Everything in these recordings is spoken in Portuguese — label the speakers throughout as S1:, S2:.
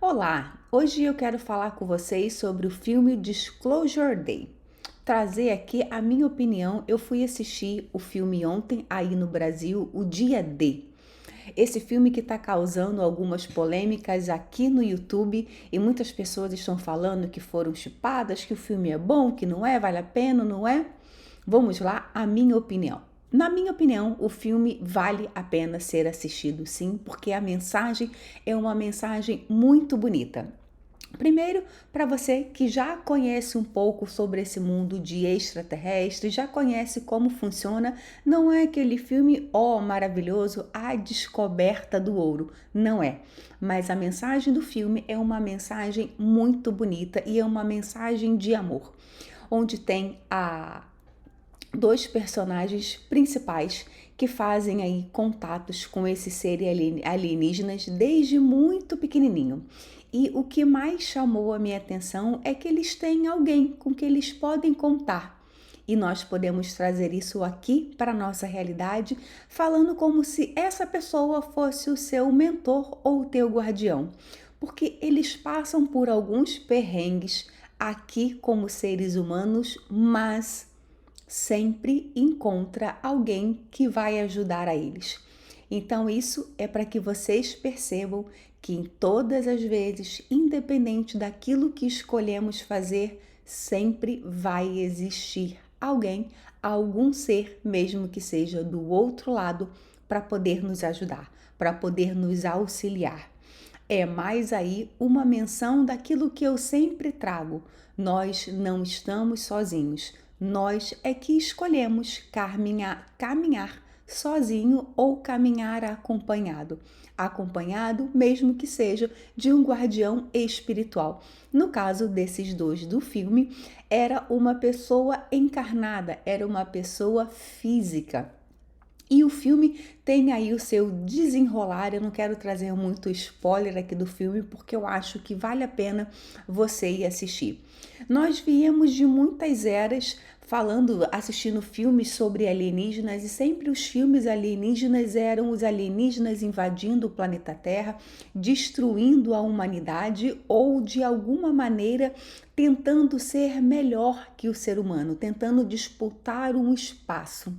S1: Olá, hoje eu quero falar com vocês sobre o filme Disclosure Day. Trazer aqui a minha opinião. Eu fui assistir o filme ontem aí no Brasil, o Dia D. Esse filme que está causando algumas polêmicas aqui no YouTube e muitas pessoas estão falando que foram chipadas, que o filme é bom, que não é, vale a pena, não é? Vamos lá, a minha opinião. Na minha opinião, o filme vale a pena ser assistido, sim, porque a mensagem é uma mensagem muito bonita. Primeiro, para você que já conhece um pouco sobre esse mundo de extraterrestre, já conhece como funciona, não é aquele filme, maravilhoso, a descoberta do ouro, não é. Mas a mensagem do filme é uma mensagem muito bonita e é uma mensagem de amor, onde tem dois personagens principais que fazem aí contatos com esses seres alienígenas desde muito pequenininho. E o que mais chamou a minha atenção é que eles têm alguém com que eles podem contar. E nós podemos trazer isso aqui para a nossa realidade, falando como se essa pessoa fosse o seu mentor ou o teu guardião. Porque eles passam por alguns perrengues aqui como seres humanos, mas sempre encontra alguém que vai ajudar a eles. Então, isso é para que vocês percebam que em todas as vezes, independente daquilo que escolhemos fazer, sempre vai existir alguém, algum ser, mesmo que seja do outro lado, para poder nos ajudar, para poder nos auxiliar. É mais aí uma menção daquilo que eu sempre trago. Nós não estamos sozinhos. Nós é que escolhemos caminhar sozinho ou caminhar acompanhado. Acompanhado, mesmo que seja de um guardião espiritual. No caso desses dois do filme, era uma pessoa encarnada, era uma pessoa física. E o filme tem aí o seu desenrolar. Eu não quero trazer muito spoiler aqui do filme, porque eu acho que vale a pena você ir assistir. Nós viemos de muitas eras assistindo filmes sobre alienígenas, e sempre os filmes alienígenas eram os alienígenas invadindo o planeta Terra, destruindo a humanidade ou de alguma maneira tentando ser melhor que o ser humano, tentando disputar um espaço.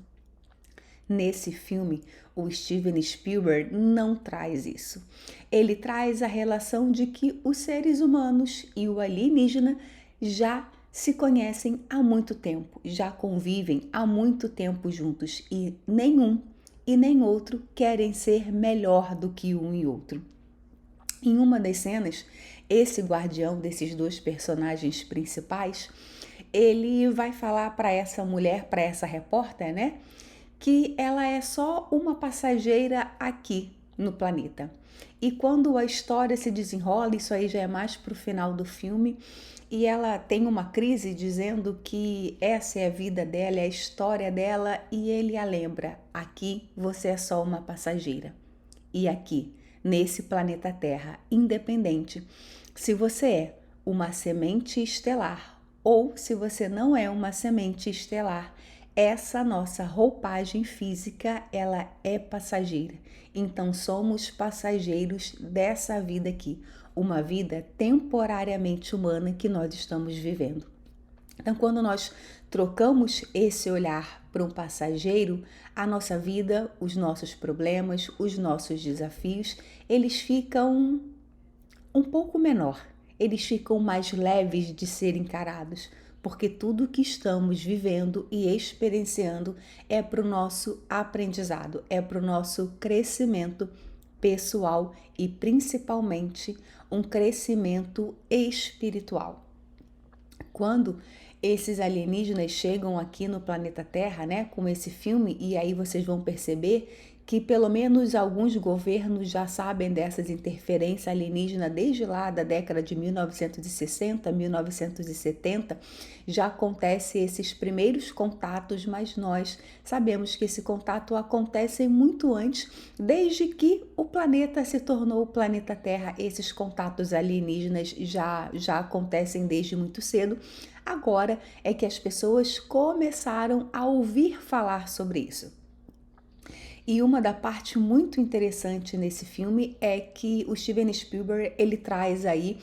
S1: Nesse filme, o Steven Spielberg não traz isso. Ele traz a relação de que os seres humanos e o alienígena já se conhecem há muito tempo, já convivem há muito tempo juntos e nenhum e nem outro querem ser melhor do que um e outro. Em uma das cenas, esse guardião desses dois personagens principais, ele vai falar para essa mulher, para essa repórter, né? Que ela é só uma passageira aqui no planeta. E quando a história se desenrola, isso aí já é mais pro final do filme, e ela tem uma crise dizendo que essa é a vida dela, é a história dela, e ele a lembra: aqui você é só uma passageira. E aqui, nesse planeta Terra, independente se você é uma semente estelar ou se você não é uma semente estelar, essa nossa roupagem física, ela é passageira. Então somos passageiros dessa vida aqui, uma vida temporariamente humana que nós estamos vivendo. Então, quando nós trocamos esse olhar para um passageiro, a nossa vida, os nossos problemas, os nossos desafios, eles ficam um pouco menor, eles ficam mais leves de ser encarados, porque tudo que estamos vivendo e experienciando é para o nosso aprendizado, é para o nosso crescimento pessoal e principalmente um crescimento espiritual. Quando esses alienígenas chegam aqui no planeta Terra, né, com esse filme, e aí vocês vão perceber que pelo menos alguns governos já sabem dessas interferências alienígenas desde lá da década de 1960, 1970, já acontece esses primeiros contatos, mas nós sabemos que esse contato acontece muito antes, desde que o planeta se tornou o planeta Terra. Esses contatos alienígenas já acontecem desde muito cedo. Agora é que as pessoas começaram a ouvir falar sobre isso. E uma da parte muito interessante nesse filme é que o Steven Spielberg, ele traz aí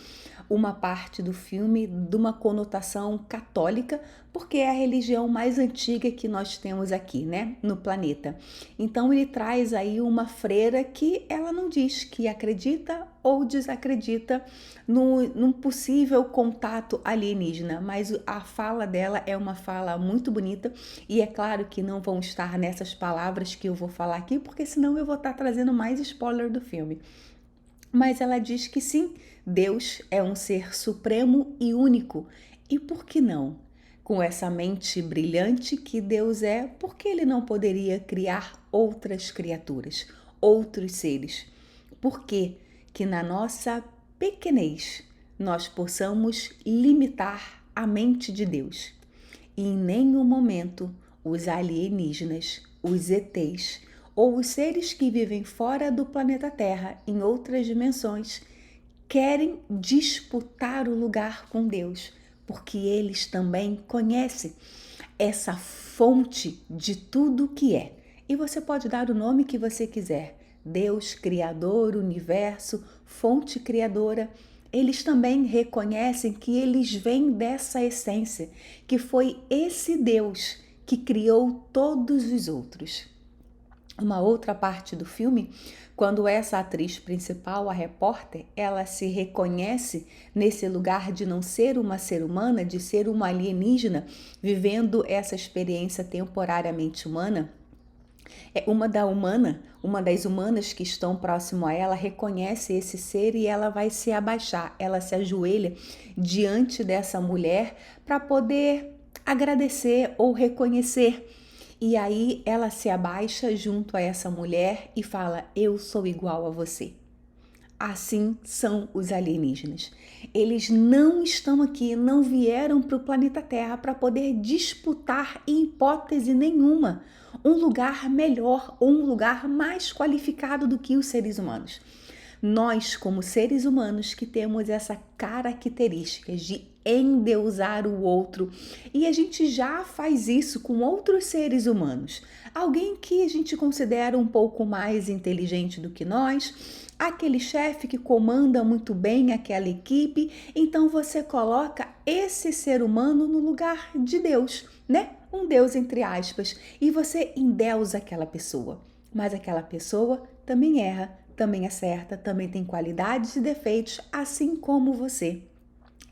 S1: uma parte do filme de uma conotação católica, porque é a religião mais antiga que nós temos aqui, né, no planeta. Então ele traz aí uma freira que ela não diz que acredita ou desacredita num possível contato alienígena, mas a fala dela é uma fala muito bonita e é claro que não vão estar nessas palavras que eu vou falar aqui, porque senão eu vou estar trazendo mais spoiler do filme. Mas ela diz que sim, Deus é um ser supremo e único. E por que não? Com essa mente brilhante que Deus é, por que ele não poderia criar outras criaturas, outros seres? Por que na nossa pequenez nós possamos limitar a mente de Deus? E em nenhum momento os alienígenas, os ETs ou os seres que vivem fora do planeta Terra, em outras dimensões, querem disputar o lugar com Deus, porque eles também conhecem essa fonte de tudo que é. E você pode dar o nome que você quiser: Deus, Criador, Universo, Fonte Criadora. Eles também reconhecem que eles vêm dessa essência, que foi esse Deus que criou todos os outros. Uma outra parte do filme, quando essa atriz principal, a repórter, ela se reconhece nesse lugar de não ser uma ser humana, de ser uma alienígena, vivendo essa experiência temporariamente humana, uma das humanas que estão próximo a ela reconhece esse ser e ela vai se abaixar, ela se ajoelha diante dessa mulher para poder agradecer ou reconhecer. E aí ela se abaixa junto a essa mulher e fala: eu sou igual a você. Assim são os alienígenas. Eles não estão aqui, não vieram para o planeta Terra para poder disputar, em hipótese nenhuma, um lugar melhor ou um lugar mais qualificado do que os seres humanos. Nós, como seres humanos, que temos essa característica de endeusar o outro, e a gente já faz isso com outros seres humanos. Alguém que a gente considera um pouco mais inteligente do que nós, aquele chefe que comanda muito bem aquela equipe, então você coloca esse ser humano no lugar de Deus, né? Um Deus entre aspas, e você endeusa aquela pessoa. Mas aquela pessoa também erra, também acerta, também tem qualidades e defeitos, assim como você.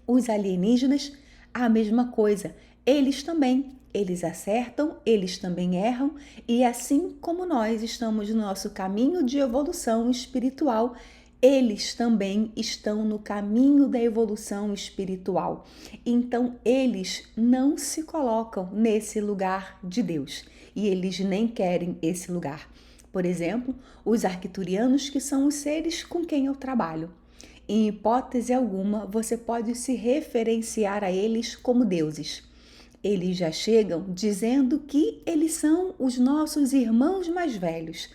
S1: Os alienígenas, a mesma coisa. Eles acertam, eles também erram, e assim como nós estamos no nosso caminho de evolução espiritual, eles também estão no caminho da evolução espiritual. Então, eles não se colocam nesse lugar de Deus e eles nem querem esse lugar. Por exemplo, os arcturianos, que são os seres com quem eu trabalho. Em hipótese alguma, você pode se referenciar a eles como deuses. Eles já chegam dizendo que eles são os nossos irmãos mais velhos.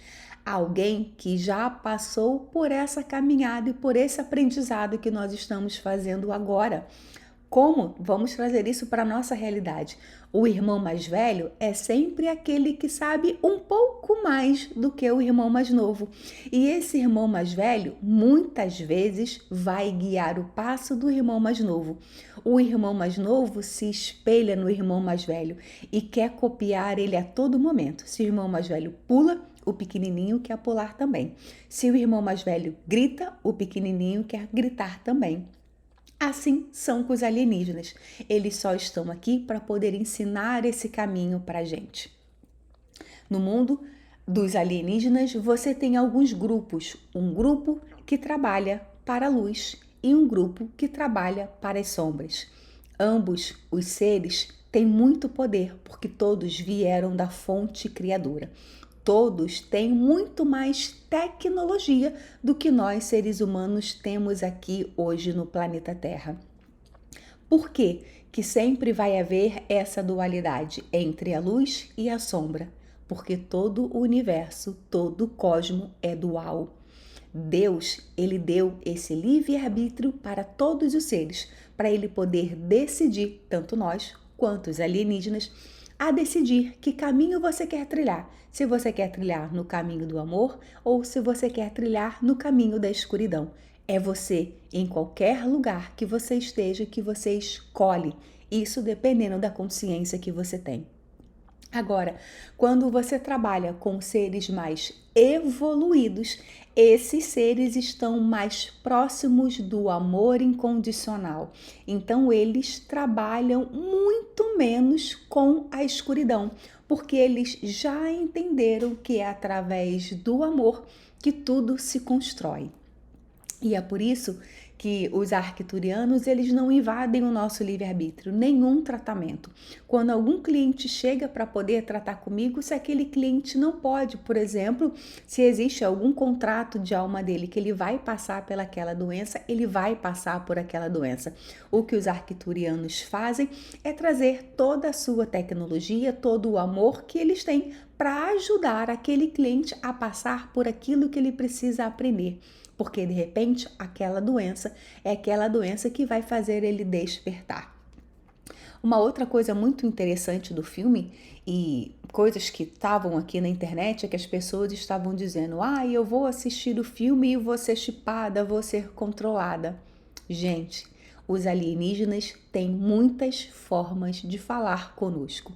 S1: Alguém que já passou por essa caminhada e por esse aprendizado que nós estamos fazendo agora. Como vamos trazer isso para a nossa realidade? O irmão mais velho é sempre aquele que sabe um pouco mais do que o irmão mais novo. E esse irmão mais velho, muitas vezes, vai guiar o passo do irmão mais novo. O irmão mais novo se espelha no irmão mais velho e quer copiar ele a todo momento. Se o irmão mais velho pula, o pequenininho quer pular também. Se o irmão mais velho grita, o pequenininho quer gritar também. Assim são com os alienígenas. Eles só estão aqui para poder ensinar esse caminho para a gente. No mundo dos alienígenas, você tem alguns grupos. Um grupo que trabalha para a luz e um grupo que trabalha para as sombras. Ambos os seres têm muito poder porque todos vieram da fonte criadora. Todos têm muito mais tecnologia do que nós, seres humanos, temos aqui hoje no planeta Terra. Por que que sempre vai haver essa dualidade entre a luz e a sombra? Porque todo o universo, todo o cosmo é dual. Deus, ele deu esse livre-arbítrio para todos os seres, para ele poder decidir, tanto nós quanto os alienígenas, a decidir que caminho você quer trilhar. Se você quer trilhar no caminho do amor ou se você quer trilhar no caminho da escuridão. É você, em qualquer lugar que você esteja, que você escolhe. Isso dependendo da consciência que você tem. Agora, quando você trabalha com seres mais evoluídos, esses seres estão mais próximos do amor incondicional. Então, eles trabalham muito menos com a escuridão, porque eles já entenderam que é através do amor que tudo se constrói. E é por isso que os arcturianos, eles não invadem o nosso livre-arbítrio, nenhum tratamento. Quando algum cliente chega para poder tratar comigo, se aquele cliente não pode, por exemplo, se existe algum contrato de alma dele que ele vai passar pelaquela doença, ele vai passar por aquela doença. O que os arcturianos fazem é trazer toda a sua tecnologia, todo o amor que eles têm para ajudar aquele cliente a passar por aquilo que ele precisa aprender. Porque de repente aquela doença é aquela doença que vai fazer ele despertar. Uma outra coisa muito interessante do filme e coisas que estavam aqui na internet é que as pessoas estavam dizendo: eu vou assistir o filme e vou ser chipada, vou ser controlada. Gente, os alienígenas têm muitas formas de falar conosco.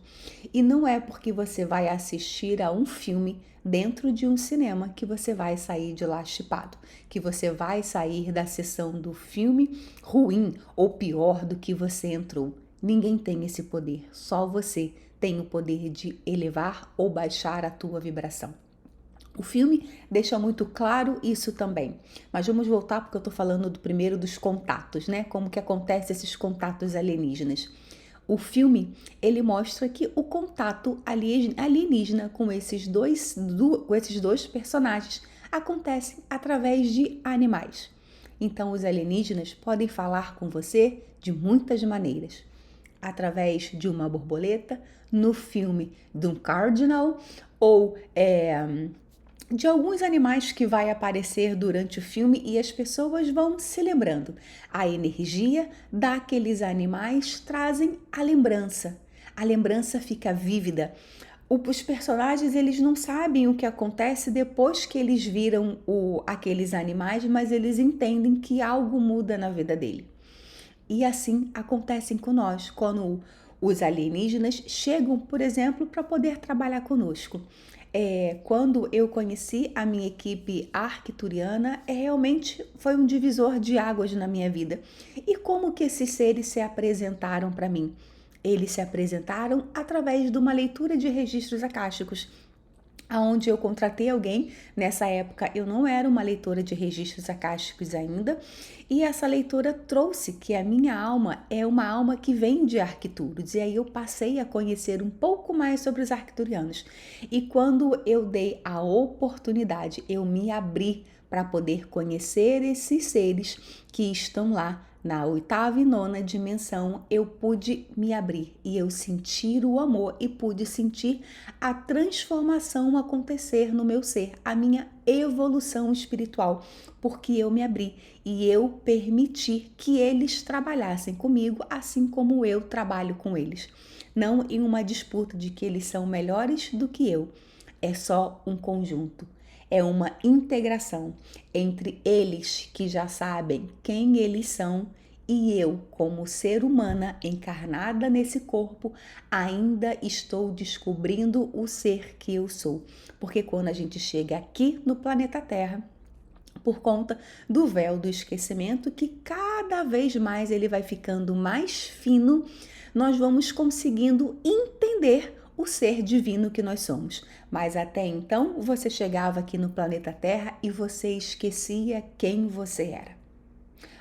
S1: E não é porque você vai assistir a um filme dentro de um cinema que você vai sair de lá chipado, que você vai sair da sessão do filme ruim ou pior do que você entrou. Ninguém tem esse poder, só você tem o poder de elevar ou baixar a tua vibração. O filme deixa muito claro isso também, mas vamos voltar porque eu tô falando do primeiro dos contatos, né? Como que acontece esses contatos alienígenas. O filme, ele mostra que o contato alienígena com esses dois personagens acontece através de animais. Então, os alienígenas podem falar com você de muitas maneiras. Através de uma borboleta, no filme de um cardinal ou de alguns animais que vai aparecer durante o filme e as pessoas vão se lembrando. A energia daqueles animais trazem a lembrança. A lembrança fica vívida. Os personagens, eles não sabem o que acontece depois que eles viram aqueles animais, mas eles entendem que algo muda na vida dele. E assim acontecem com nós, quando os alienígenas chegam, por exemplo, para poder trabalhar conosco. Quando eu conheci a minha equipe arcturiana, realmente foi um divisor de águas na minha vida. E como que esses seres se apresentaram para mim? Eles se apresentaram através de uma leitura de registros akáshicos, aonde eu contratei alguém. Nessa época eu não era uma leitora de registros akáshicos ainda, e essa leitora trouxe que a minha alma é uma alma que vem de Arcturus, e aí eu passei a conhecer um pouco mais sobre os arcturianos. E quando eu dei a oportunidade, eu me abri para poder conhecer esses seres que estão lá na 8ª e 9ª dimensão. Eu pude me abrir e eu sentir o amor e pude sentir a transformação acontecer no meu ser, a minha evolução espiritual, porque eu me abri e eu permiti que eles trabalhassem comigo assim como eu trabalho com eles. Não em uma disputa de que eles são melhores do que eu, é só um conjunto. É uma integração entre eles que já sabem quem eles são e eu, como ser humana encarnada nesse corpo, ainda estou descobrindo o ser que eu sou. Porque quando a gente chega aqui no planeta Terra, por conta do véu do esquecimento, que cada vez mais ele vai ficando mais fino, nós vamos conseguindo entender o ser divino que nós somos. Mas até então, você chegava aqui no planeta Terra e você esquecia quem você era.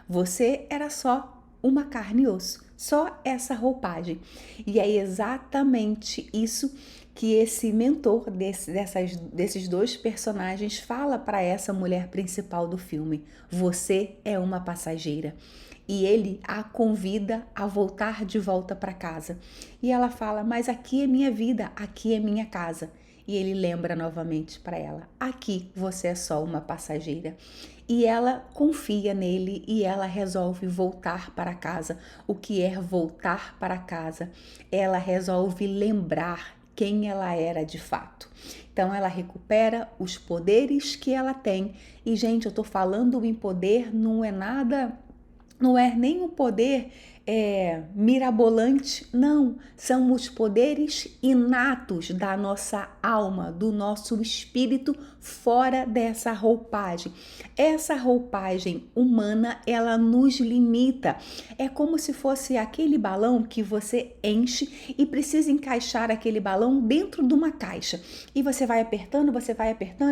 S1: Você era só uma carne e osso, só essa roupagem. E é exatamente isso que esse mentor desses dois personagens fala para essa mulher principal do filme. Você é uma passageira. E ele a convida a voltar de volta para casa. E ela fala: mas aqui é minha vida, aqui é minha casa. E ele lembra novamente para ela: aqui você é só uma passageira. e ela confia nele e ela resolve voltar para casa. O que é voltar para casa? Ela resolve lembrar quem ela era de fato. Então ela recupera os poderes que ela tem. E gente, eu tô falando em poder, não é nada, não é nem um poder mirabolante, não, são os poderes inatos da nossa alma, do nosso espírito fora dessa roupagem. Essa roupagem humana, ela nos limita. É como se fosse aquele balão que você enche e precisa encaixar aquele balão dentro de uma caixa. E você vai apertando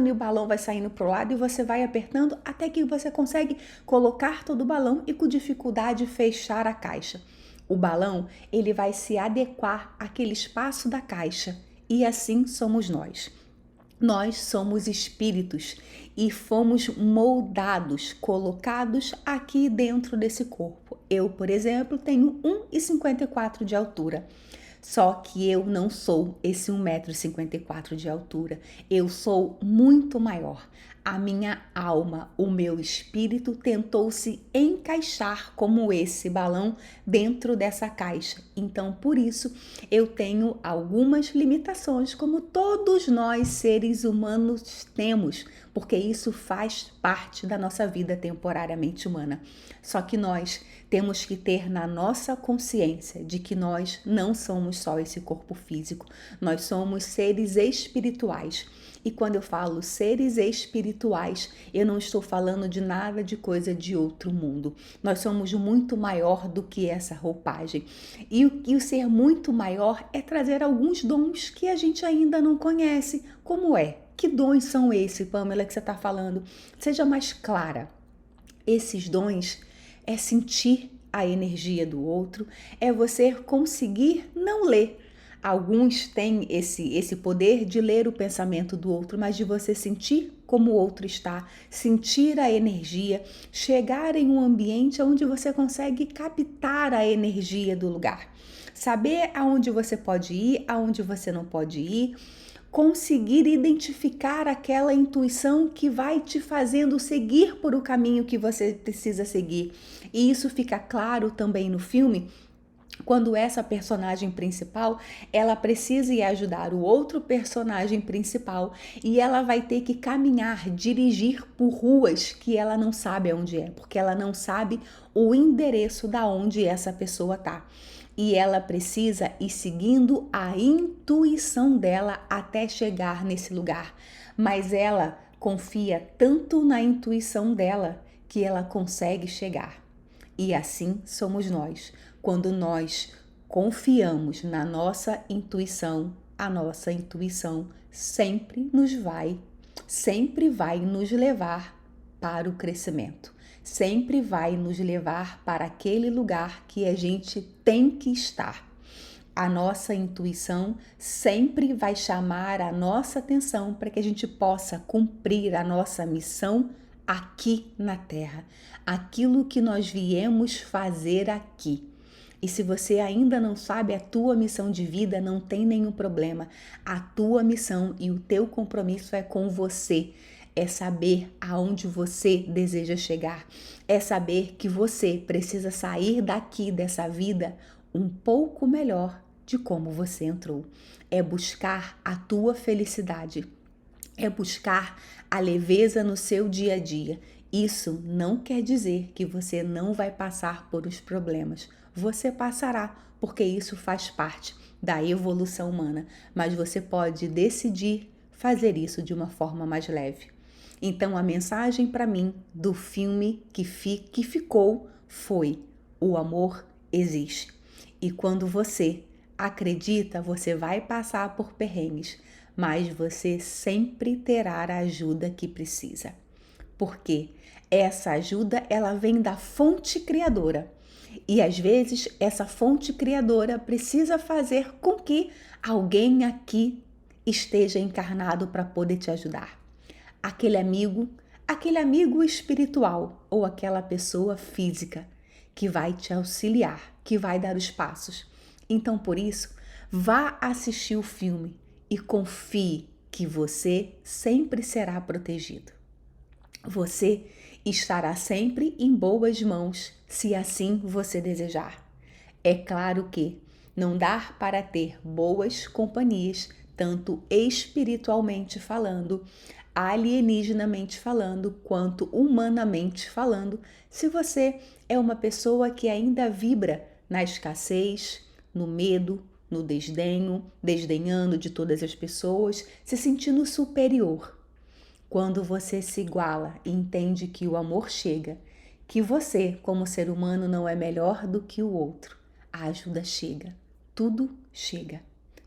S1: e o balão vai saindo para o lado e você vai apertando até que você consegue colocar todo o balão e com dificuldade fechar a caixa. O balão, ele vai se adequar àquele espaço da caixa e assim somos nós. Nós somos espíritos e fomos moldados, colocados aqui dentro desse corpo. Eu, por exemplo, tenho 1,54 de altura. Só que eu não sou esse 1,54 m de altura. Eu sou muito maior. A minha alma, o meu espírito tentou se encaixar como esse balão dentro dessa caixa. Então, por isso, eu tenho algumas limitações, como todos nós seres humanos temos, porque isso faz parte da nossa vida temporariamente humana. Só que nós temos que ter na nossa consciência de que nós não somos só esse corpo físico, nós somos seres espirituais. E quando eu falo seres espirituais, eu não estou falando de nada de coisa de outro mundo. Nós somos muito maior do que essa roupagem. E o ser muito maior é trazer alguns dons que a gente ainda não conhece. Como é? Que dons são esses, Pamela, que você está falando? Seja mais clara. Esses dons é sentir a energia do outro, é você conseguir não ler. Alguns têm esse poder de ler o pensamento do outro, mas de você sentir como o outro está, sentir a energia, chegar em um ambiente onde você consegue captar a energia do lugar. Saber aonde você pode ir, aonde você não pode ir, conseguir identificar aquela intuição que vai te fazendo seguir por o caminho que você precisa seguir. E isso fica claro também no filme, quando essa personagem principal, ela precisa ir ajudar o outro personagem principal e ela vai ter que caminhar, dirigir por ruas que ela não sabe aonde é, porque ela não sabe o endereço da onde essa pessoa tá. E ela precisa ir seguindo a intuição dela até chegar nesse lugar. Mas ela confia tanto na intuição dela que ela consegue chegar. E assim somos nós. Quando nós confiamos na nossa intuição, a nossa intuição sempre vai nos levar para o crescimento. Sempre vai nos levar para aquele lugar que a gente tem que estar. A nossa intuição sempre vai chamar a nossa atenção para que a gente possa cumprir a nossa missão aqui na Terra, aquilo que nós viemos fazer aqui. E se você ainda não sabe a tua missão de vida, não tem nenhum problema. A tua missão e o teu compromisso é com você. É saber aonde você deseja chegar. É saber que você precisa sair daqui dessa vida um pouco melhor de como você entrou. É buscar a tua felicidade. É buscar a leveza no seu dia a dia. Isso não quer dizer que você não vai passar por os problemas. Você passará, porque isso faz parte da evolução humana, mas você pode decidir fazer isso de uma forma mais leve. Então a mensagem para mim do filme que ficou foi: o amor existe. E quando você acredita, você vai passar por perrengues, mas você sempre terá a ajuda que precisa. Porque essa ajuda, ela vem da fonte criadora. E às vezes essa fonte criadora precisa fazer com que alguém aqui esteja encarnado para poder te ajudar. Aquele amigo espiritual ou aquela pessoa física que vai te auxiliar, que vai dar os passos. Então, por isso, vá assistir o filme e confie que você sempre será protegido. Você Estará sempre em boas mãos, se assim você desejar. É claro que não dá para ter boas companhias, tanto espiritualmente falando, alienígenamente falando, quanto humanamente falando, se você é uma pessoa que ainda vibra na escassez, no medo, no desdenho, desdenhando de todas as pessoas, se sentindo superior. Quando você se iguala e entende que o amor chega, que você, como ser humano, não é melhor do que o outro, a ajuda chega. Tudo chega.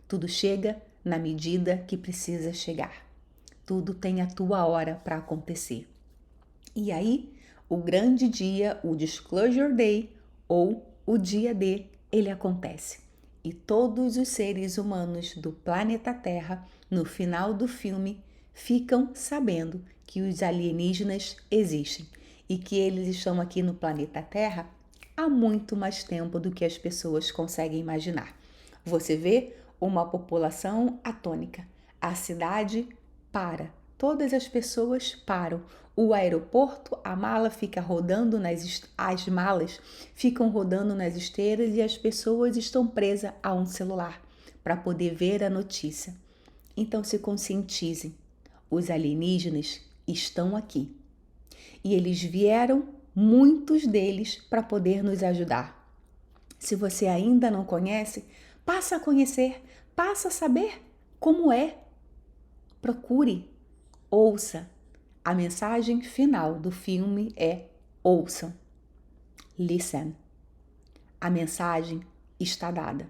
S1: Tudo chega na medida que precisa chegar. Tudo tem a tua hora para acontecer. E aí, o grande dia, o Disclosure Day ou o dia D, ele acontece. E todos os seres humanos do planeta Terra, no final do filme, ficam sabendo que os alienígenas existem e que eles estão aqui no planeta Terra há muito mais tempo do que as pessoas conseguem imaginar. Você vê uma população atônica. A cidade para. Todas as pessoas param. O aeroporto, a mala fica rodando as malas ficam rodando nas esteiras e as pessoas estão presas a um celular para poder ver a notícia. Então se conscientizem. Os alienígenas estão aqui. E eles vieram, muitos deles, para poder nos ajudar. Se você ainda não conhece, passa a conhecer, passa a saber como é. Procure, ouça. A mensagem final do filme é: ouçam. Listen. A mensagem está dada.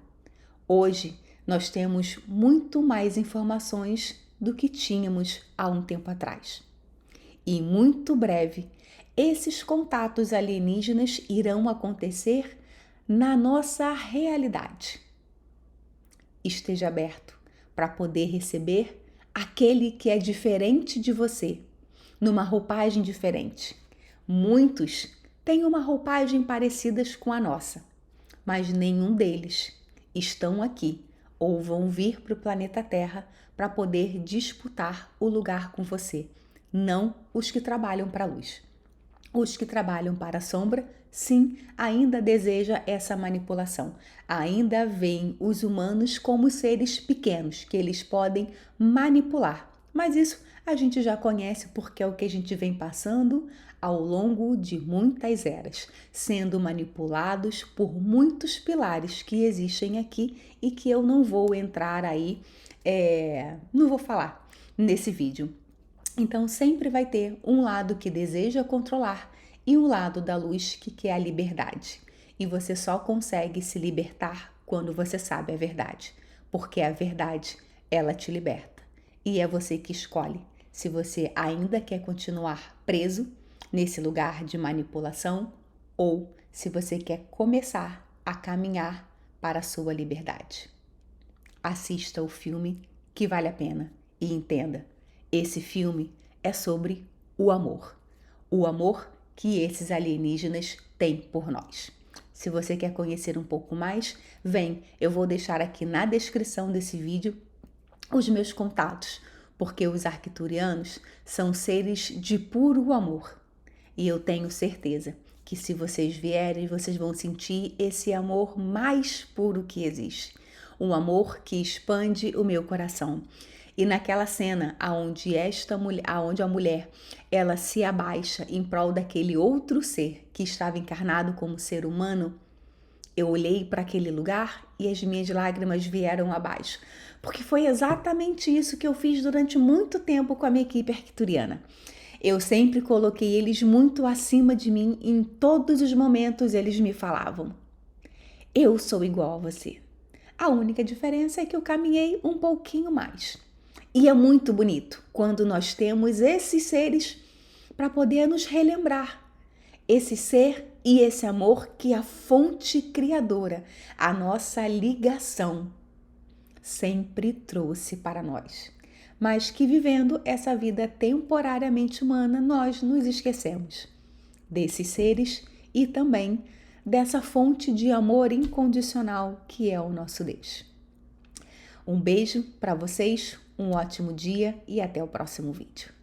S1: Hoje nós temos muito mais informações do que tínhamos há um tempo atrás. E muito breve, esses contatos alienígenas irão acontecer na nossa realidade. Esteja aberto para poder receber aquele que é diferente de você, numa roupagem diferente. Muitos têm uma roupagem parecida com a nossa, mas nenhum deles estão aqui ou vão vir para o planeta Terra para poder disputar o lugar com você. Não os que trabalham para a luz. Os que trabalham para a sombra, sim, ainda deseja essa manipulação. Ainda veem os humanos como seres pequenos que eles podem manipular. Mas isso a gente já conhece porque é o que a gente vem passando ao longo de muitas eras, sendo manipulados por muitos pilares que existem aqui e que eu não vou entrar aí, não vou falar nesse vídeo. Então sempre vai ter um lado que deseja controlar e um lado da luz que quer a liberdade. E você só consegue se libertar quando você sabe a verdade, porque a verdade, ela te liberta. E é você que escolhe se você ainda quer continuar preso nesse lugar de manipulação ou se você quer começar a caminhar para a sua liberdade. Assista o filme que vale a pena e entenda. Esse filme é sobre o amor que esses alienígenas têm por nós. Se você quer conhecer um pouco mais, vem, eu vou deixar aqui na descrição desse vídeo os meus contatos, porque os arcturianos são seres de puro amor. E eu tenho certeza que se vocês vierem, vocês vão sentir esse amor mais puro que existe. Um amor que expande o meu coração. E naquela cena onde a mulher ela se abaixa em prol daquele outro ser que estava encarnado como ser humano, eu olhei para aquele lugar e as minhas lágrimas vieram abaixo. Porque foi exatamente isso que eu fiz durante muito tempo com a minha equipe arcturiana. Eu sempre coloquei eles muito acima de mim, em todos os momentos eles me falavam: eu sou igual a você. A única diferença é que eu caminhei um pouquinho mais. E é muito bonito quando nós temos esses seres para poder nos relembrar. Esse ser e esse amor que a fonte criadora, a nossa ligação, sempre trouxe para nós. Mas que vivendo essa vida temporariamente humana, nós nos esquecemos desses seres e também dessa fonte de amor incondicional que é o nosso Deus. Um beijo para vocês, um ótimo dia e até o próximo vídeo.